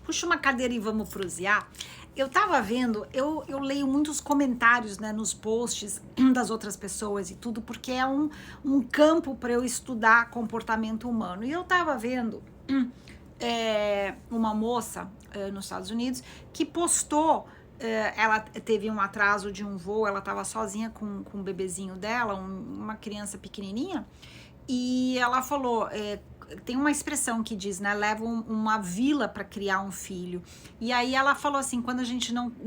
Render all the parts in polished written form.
Puxa uma cadeira e vamos prosear. Eu tava vendo, eu leio muitos comentários, né, nos posts das outras pessoas e tudo, porque é um campo para eu estudar comportamento humano. E eu tava vendo uma moça nos Estados Unidos que postou. Ela teve um atraso de um voo, ela estava sozinha com o bebezinho dela, uma criança pequenininha, e ela falou, tem uma expressão que diz, né, leva uma vila para criar um filho. E aí ela falou assim, quando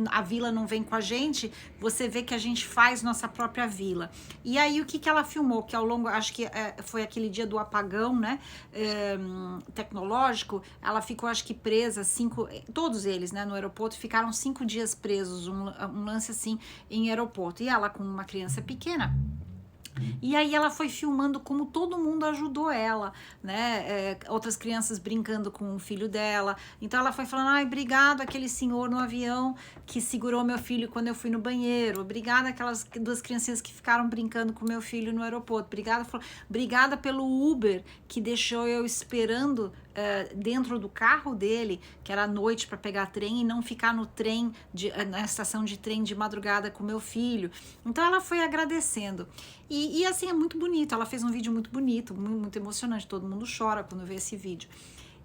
a vila não vem com a gente, você vê que a gente faz nossa própria vila. E aí o que que ela filmou, que ao longo, acho que foi aquele dia do apagão, né, tecnológico, ela ficou, acho que presa todos eles, né, no aeroporto, ficaram 5 dias presos, um lance assim, em aeroporto. E ela com uma criança pequena, e aí ela foi filmando como todo mundo ajudou ela, né? Outras crianças brincando com o filho dela. Então ela foi falando, ai, obrigado aquele senhor no avião que segurou meu filho quando eu fui no banheiro. Obrigada aquelas 2 criancinhas que ficaram brincando com meu filho no aeroporto. Obrigada pelo Uber que deixou eu esperando dentro do carro dele, que era à noite para pegar trem e não ficar no trem, na estação de trem de madrugada com meu filho. Então ela foi agradecendo. E assim, é muito bonito. Ela fez um vídeo muito bonito, muito emocionante. Todo mundo chora quando vê esse vídeo.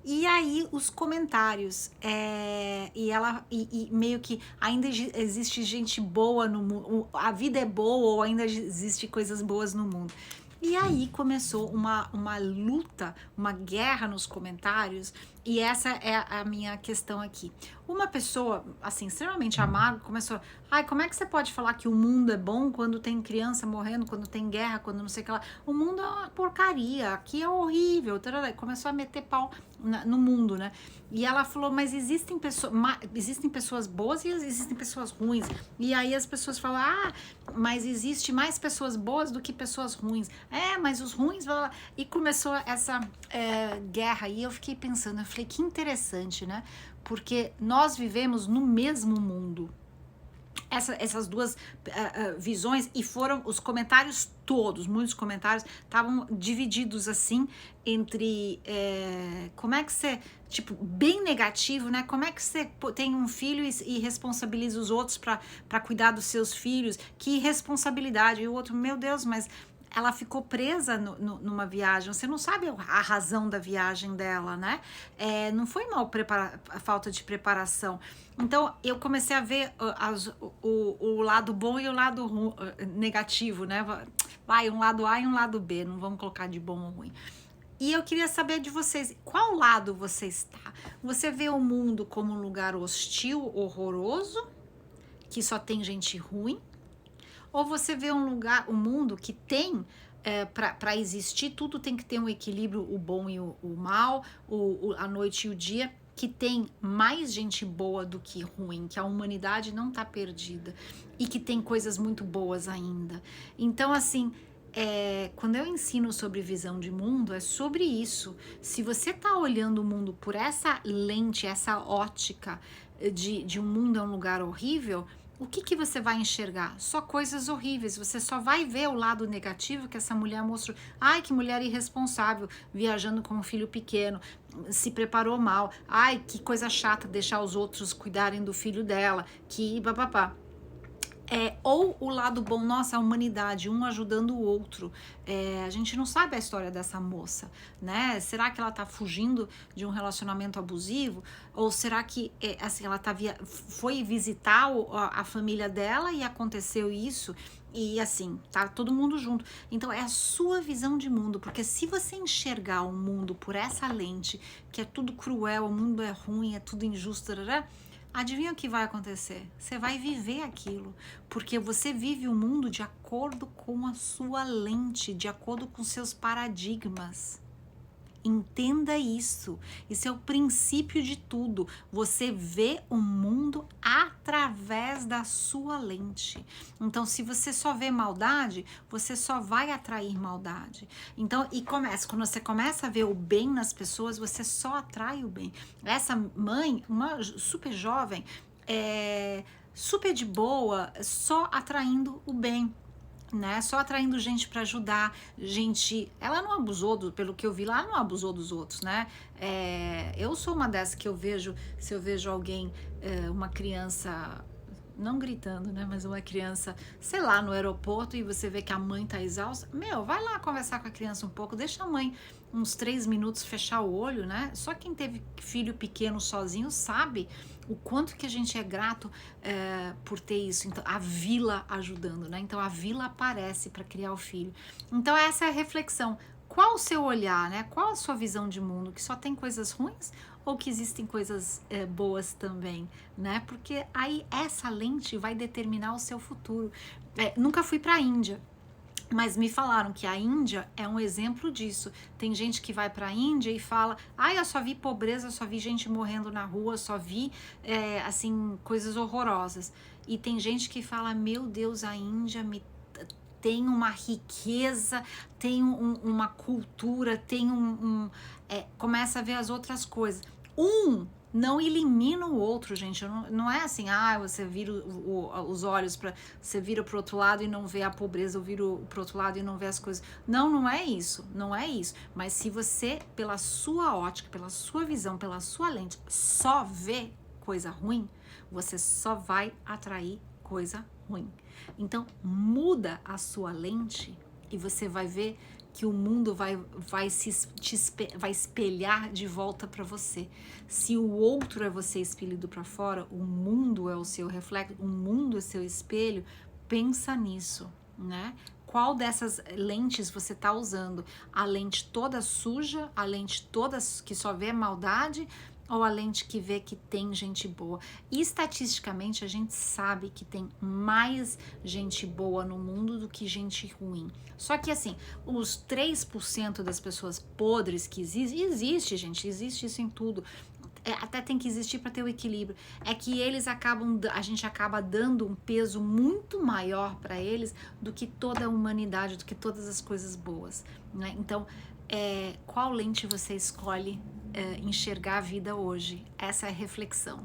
E aí os comentários, e meio que ainda existe gente boa no mundo, a vida é boa ou ainda existe coisas boas no mundo. E aí começou uma luta, uma guerra nos comentários, e essa é a minha questão aqui. Uma pessoa, assim, extremamente amarga, começou, ai, como é que você pode falar que o mundo é bom quando tem criança morrendo, quando tem guerra, quando não sei o que lá? O mundo é uma porcaria, aqui é horrível, tarará. Começou a meter pau no mundo, né? E ela falou, mas existem pessoas boas e existem pessoas ruins. E aí as pessoas falam, mas existe mais pessoas boas do que pessoas ruins. Mas os ruins... Blá, blá. E começou essa guerra, e eu fiquei pensando, eu falei, que interessante, né? Porque nós vivemos no mesmo mundo. Essas duas visões, e foram os comentários todos, muitos comentários estavam divididos assim entre como é que você, tipo, bem negativo, né? Como é que você tem um filho e responsabiliza os outros para cuidar dos seus filhos? Que responsabilidade. E o outro, meu Deus, mas ela ficou presa numa viagem, você não sabe a razão da viagem dela, né? Não foi a falta de preparação. Então, eu comecei a ver o lado bom e o lado negativo, né? Vai, um lado A e um lado B, não vamos colocar de bom ou ruim. E eu queria saber de vocês, qual lado você está? Você vê o mundo como um lugar hostil, horroroso, que só tem gente ruim? Ou você vê um mundo que tem, para existir, tudo tem que ter um equilíbrio, o bom e o mal, a noite e o dia, que tem mais gente boa do que ruim, que a humanidade não está perdida e que tem coisas muito boas ainda. Então, assim, quando eu ensino sobre visão de mundo, é sobre isso. Se você está olhando o mundo por essa lente, essa ótica de um mundo é um lugar horrível, o que você vai enxergar? Só coisas horríveis. Você só vai ver o lado negativo que essa mulher mostrou. Ai, que mulher irresponsável, viajando com um filho pequeno, se preparou mal. Ai, que coisa chata deixar os outros cuidarem do filho dela, que bababá. Ou o lado bom, nossa, a humanidade, um ajudando o outro. A gente não sabe a história dessa moça, né? Será que ela tá fugindo de um relacionamento abusivo? Ou será que assim, ela foi visitar a família dela e aconteceu isso? E assim, tá todo mundo junto. Então é a sua visão de mundo, porque se você enxergar o mundo por essa lente, que é tudo cruel, o mundo é ruim, é tudo injusto, tarará, adivinha o que vai acontecer? Você vai viver aquilo, porque você vive o mundo de acordo com a sua lente, de acordo com seus paradigmas. Entenda isso. Isso é o princípio de tudo. Você vê o mundo através da sua lente. Então, se você só vê maldade, você só vai atrair maldade. Então, quando você começa a ver o bem nas pessoas, você só atrai o bem. Essa mãe, uma super jovem, super de boa, só atraindo o bem. né? Só atraindo gente para ajudar, gente. Ela não abusou, pelo que eu vi lá, ela não abusou dos outros, né? Eu sou uma dessas que eu vejo, se eu vejo alguém, uma criança, não gritando, né? Mas uma criança, sei lá, no aeroporto, e você vê que a mãe tá exausta, meu, vai lá conversar com a criança um pouco, deixa a mãe uns 3 minutos fechar o olho, né? Só quem teve filho pequeno sozinho sabe o quanto que a gente é grato por ter isso. Então, a vila ajudando, né? Então, a vila aparece para criar o filho. Então, essa é a reflexão. Qual o seu olhar, né? Qual a sua visão de mundo? Que só tem coisas ruins ou que existem coisas boas também, né? Porque aí essa lente vai determinar o seu futuro. Nunca fui para a Índia, mas me falaram que a Índia é um exemplo disso. Tem gente que vai para a Índia e fala: ai, eu só vi pobreza, só vi gente morrendo na rua, só vi, assim, coisas horrorosas. E tem gente que fala: meu Deus, a Índia tem uma riqueza, tem uma cultura, tem começa a ver as outras coisas. Não elimina o outro, gente. Não é assim, você vira os olhos para, você vira pro outro lado e não vê a pobreza, ou vira pro outro lado e não vê as coisas. Não é isso, não é isso. Mas se você, pela sua ótica, pela sua visão, pela sua lente, só vê coisa ruim, você só vai atrair coisa ruim. Então, muda a sua lente e você vai ver que o mundo vai espelhar de volta para você. Se o outro é você expelido para fora, o mundo é o seu reflexo, o mundo é seu espelho, pensa nisso, né? Qual dessas lentes você está usando? A lente toda suja, a lente toda que só vê maldade, ou a lente que vê que tem gente boa? E estatisticamente a gente sabe que tem mais gente boa no mundo do que gente ruim. Só que assim, os 3% das pessoas podres que existe, gente, existe isso em tudo. Até tem que existir para ter o equilíbrio. É que a gente acaba dando um peso muito maior para eles do que toda a humanidade, do que todas as coisas boas, né? Então, qual lente você escolhe enxergar a vida hoje? Essa é a reflexão.